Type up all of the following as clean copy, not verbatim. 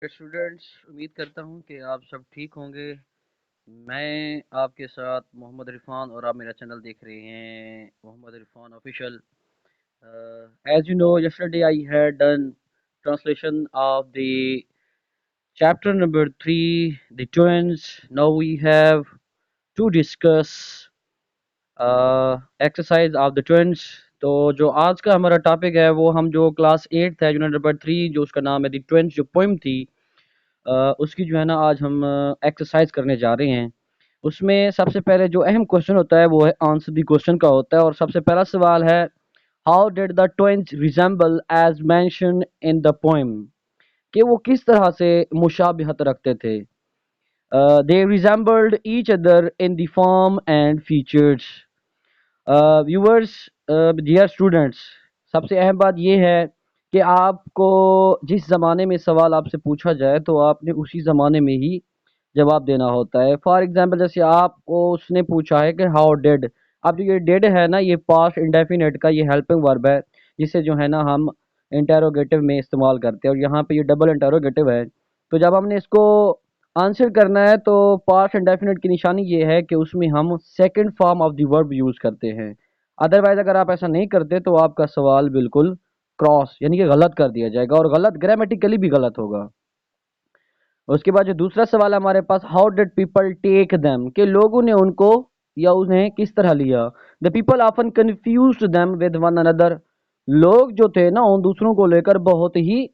Students, उम्मीद करता हूँ कि आप सब ठीक होंगे। मैं आपके साथ मोहम्मद इरफान और आप मेरा चैनल देख रहे हैं Mohammad Irfan official. As you know, yesterday I had done translation of the chapter number 3, the twins. Now we have to discuss exercise of the twins. तो जो आज का हमारा टॉपिक है वो हम जो क्लास 8 है यूनिट नंबर 3 जो उसका नाम है दी ट्विंस, जो पोइम थी उसकी जो है ना आज हम एक्सरसाइज करने जा रहे हैं। उसमें सबसे पहले जो अहम क्वेश्चन होता है वो है आंसर दी क्वेश्चन का होता है, और सबसे पहला सवाल है how did the twins resemble as mention in the poem, कि वो किस तरह से मुशाबिहत रखते थे। They resembled each other in the form and features. Viewers, dear students, सबसे अहम बात यह है कि आपको जिस ज़माने में सवाल आपसे पूछा जाए तो आपने उसी ज़माने में ही जवाब देना होता है। फॉर एग्जांपल, जैसे आपको उसने पूछा है कि हाउ डेड, अब जो ये डेड है ना, ये पास्ट इंडेफिनेट का ये हेल्पिंग वर्ब है, जिसे जो है ना हम इंटेरोगेटिव में इस्तेमाल करते हैं, और यहाँ पे ये डबल इंटेरोगेटिव है। तो जब हमने इसको आंसर करना है तो पास्ट इंडेफिनेट की निशानी ये है कि उसमें हम second form of the verb use करते हैं। अदरवाइज अगर आप ऐसा नहीं करते तो आपका सवाल बिल्कुल क्रॉस यानी कि गलत कर दिया जाएगा, और गलत ग्रामेटिकली भी गलत होगा। उसके बाद जो दूसरा सवाल है हमारे पास, how did people take them, कि लोगों ने उनको या उन्हें किस तरह लिया। The people often confused them with one another, लोग जो थे ना उन दूसरों को लेकर बहुत ही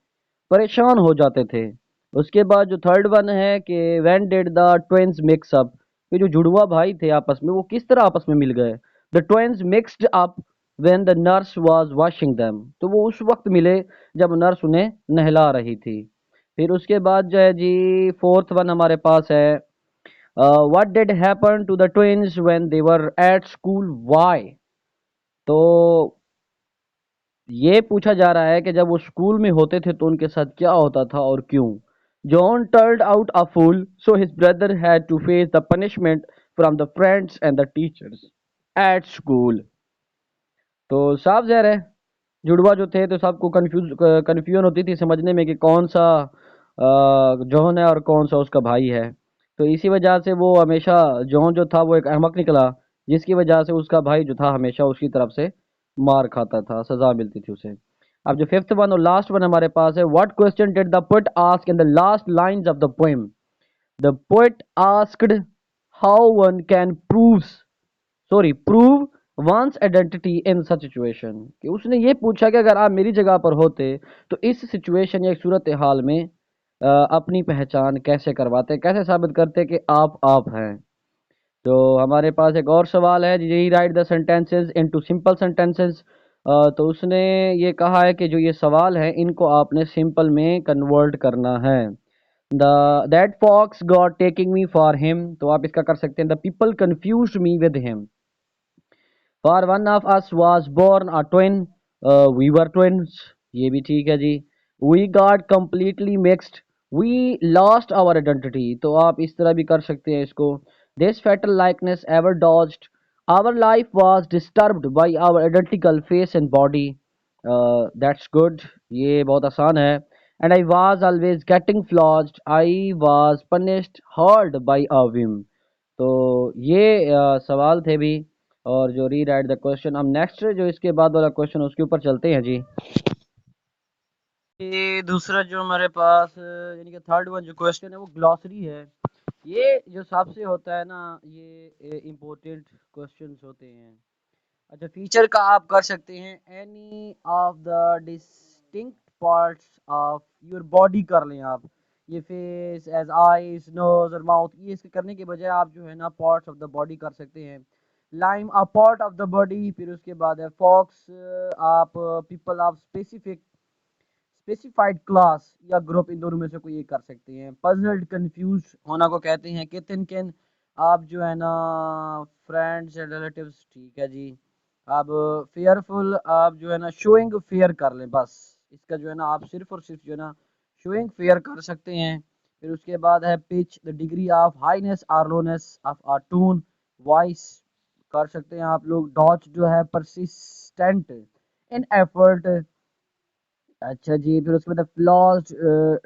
परेशान हो जाते थे। उसके बाद जो थर्ड वन है कि when did the twins mix up, कि जो जुड़वा भाई थे आपस में वो किस तरह आपस में मिल गए। The twins mixed up when the nurse was washing them, तो वो उस वक्त मिले जब नर्स उन्हें नहला रही थी। फिर उसके बाद जो है जी फोर्थ वन हमारे पास है, what did happen to the twins when they were at school, why. तो ये पूछा जा रहा है कि जब वो स्कूल में होते थे तो उनके साथ क्या होता था और क्यों। John turned out a fool so his brother had to face the punishment from the friends and the teachers at school. तो साफ ज़ाहिर है जुड़वा जो थे तो सबको कन्फ्यूजन होती थी समझने में कि कौन सा जॉन है और कौन सा उसका भाई है। तो इसी वजह से वो हमेशा, जॉन जो था वो एक अहमक निकला, जिसकी वजह से उसका भाई जो था हमेशा उसकी तरफ से मार खाता था, सजा मिलती थी उसे। अब जो फिफ्थ वन और लास्ट वन हमारे पास है, what question did the poet ask in the last lines of the poem. The poet asked how one can prove one's identity in such situation, कि उसने ये पूछा कि अगर आप मेरी जगह पर होते तो इस सिचुएशन या सूरत हाल में अपनी पहचान कैसे करवाते, कैसे साबित करते कि आप हैं। तो हमारे पास एक और सवाल है, यही right the sentences into simple sentences. तो उसने ये कहा है कि जो ये सवाल है इनको आपने सिंपल में कन्वर्ट करना है। The that folks got taking me for him, तो आप इसका कर सकते हैं the people confused me with him, for one of us was born a twin, we were twins, ये भी ठीक है जी। We got completely mixed, we lost our identity, तो आप इस तरह भी कर सकते हैं इसको। This fatal likeness ever dodged, our life was disturbed by our identical face and body, that's good, ये बहुत आसान है। And I was always getting flogged, I was punished hard by a whim. तो ये सवाल थे भी, और जो री राइट द क्वेश्चन। हम नेक्स्ट जो इसके बाद वाला क्वेश्चन उसके ऊपर चलते हैं जी। ये दूसरा जो हमारे पास यानी कि थर्ड वन जो क्वेश्चन है वो ग्लॉसरी है। ये जो सबसे होता है ना, ये इम्पोर्टेंट क्वेश्चंस होते हैं। अच्छा, फीचर का आप कर सकते हैं any of the distinct parts of your body कर लें आप। ये फेस एज आईज, नोज और माउथ, ये इसके करने के बजाय आप जो है ना पार्ट्स ऑफ द बॉडी कर सकते हैं। Lime a part of the body, फिर उसके बाद है फॉक्स, आप पीपल ऑफ स्पेसिफाइड क्लास या ग्रुप, इन दोनों में से कोई एक कर सकते हैं। पजल्ड, कंफ्यूज होना को कहते हैं। कितन किन, आप जो है ना फ्रेंड्स एंड रिलेटिव्स, ठीक है जी। अब फेयरफुल, आप जो है ना शोइंग फेयर कर लें, बस इसका जो है ना आप सिर्फ और सिर्फ जो है ना शोइंग फेयर कर सकते हैं। फिर उसके बाद है pitch, the degree of Highness और लोनेस ऑफ आ टून, वॉइस कर सकते हैं आप लोग। डॉच जो है परसिस्टेंट इन एफर्ट, अच्छा जी, फिर उसके बाद floss,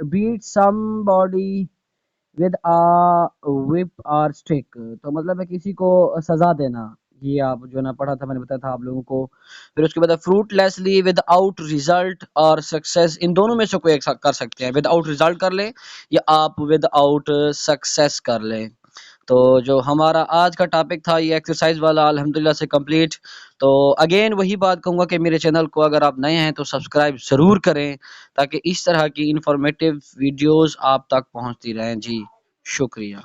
beat somebody with a whip और स्टिक, तो मतलब है किसी को सजा देना। ये आप जो ना पढ़ा था, मैंने बताया था आप लोगों को। फिर उसके बाद फ्रूटलेसली विदाउट रिजल्ट और सक्सेस, इन दोनों में से कोई एक कर सकते हैं। विदाउट रिजल्ट कर लें या आप विदाउट सक्सेस कर लें। तो जो हमारा आज का टॉपिक था ये एक्सरसाइज वाला, अल्हम्दुलिल्लाह से कंप्लीट। तो अगेन वही बात कहूँगा कि मेरे चैनल को अगर आप नए हैं तो सब्सक्राइब ज़रूर करें, ताकि इस तरह की इंफॉर्मेटिव वीडियोस आप तक पहुंचती रहें। जी शुक्रिया।